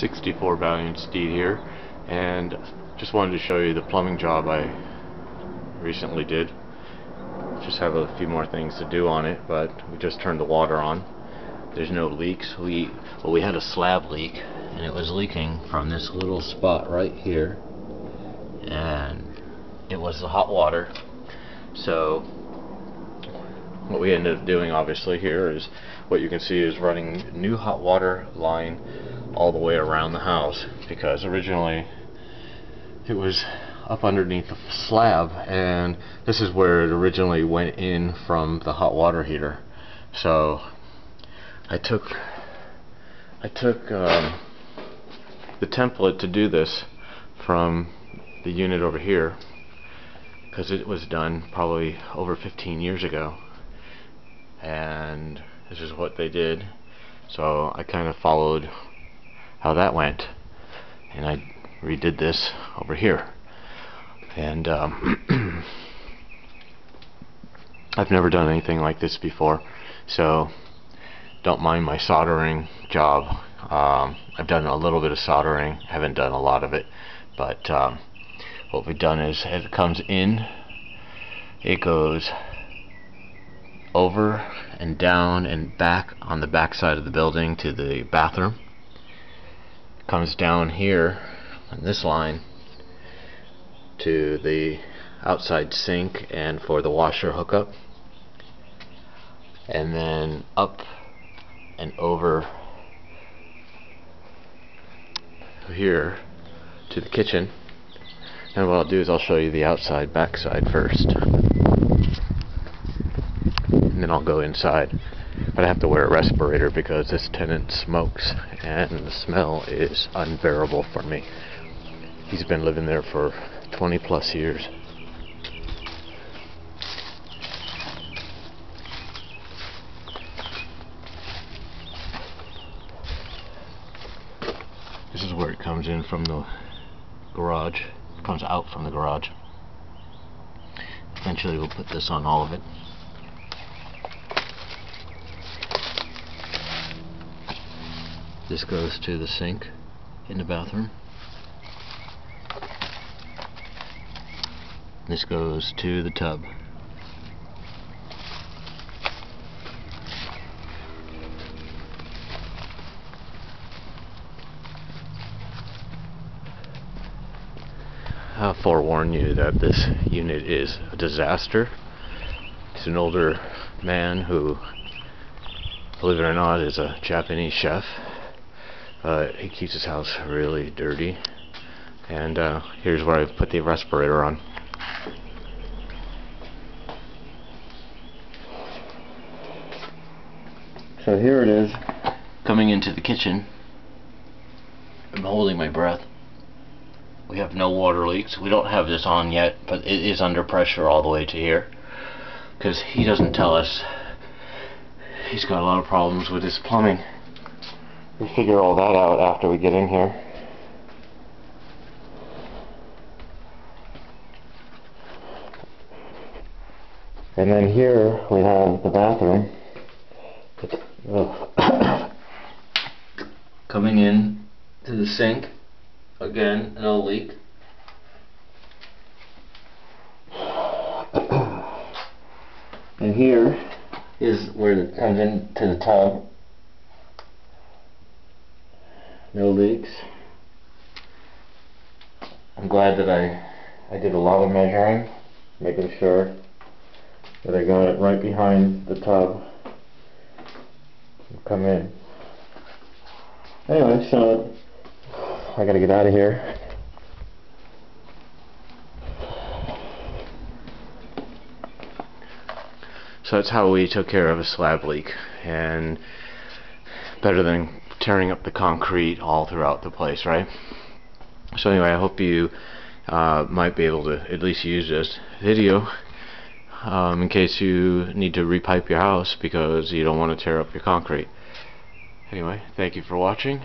64 Valiant Steed here, and just wanted to show you the plumbing job I recently did. Just have a few more things to do on it, but we just turned the water on. There's no leaks. We had a slab leak, and it was leaking from this little spot right here, and it was the hot water. So what we ended up doing, obviously, here is what you can see is running new hot water line all the way around the house, because originally it was up underneath the slab, and this is where it originally went in from the hot water heater. So I took the template to do this from the unit over here, because it was done probably over 15 years ago, and this is what they did. So I kind of followed how that went, and I redid this over here. And I've never done anything like this before, so don't mind my soldering job. I've done a little bit of soldering, haven't done a lot of it, but what we've done is, as it comes in, it goes over and down and back on the back side of the building to the bathroom. Comes down here on this line to the outside sink and for the washer hookup, and then up and over here to the kitchen. And what I'll do is I'll show you the outside backside first, and then I'll go inside. But I have to wear a respirator because this tenant smokes, and the smell is unbearable for me. He's been living there for 20 plus years. This is where it comes in from the garage. It comes out from the garage. Eventually we'll put this on all of it. This goes to the sink in the bathroom. This goes to the tub. I'll forewarn you that this unit is a disaster. It's an older man who, believe it or not, is a Japanese chef. He keeps his house really dirty, and here's where I've put the respirator on. So here it is, coming into the kitchen. I'm holding my breath. We have no water leaks. We don't have this on yet, but it is under pressure all the way to here, because he doesn't tell us. He's got a lot of problems with his plumbing. We'll figure all that out after we get in here. And then here we have the bathroom. Coming in to the sink. Again, no leak. And here is where it comes into the tub. No leaks. I'm glad that I did a lot of measuring, making sure that I got it right behind the tub. Come in. Anyway, so I gotta get out of here. So that's how we took care of a slab leak, and better than tearing up the concrete all throughout the place, right? So anyway, I hope you might be able to at least use this video in case you need to repipe your house because you don't want to tear up your concrete. Anyway, thank you for watching.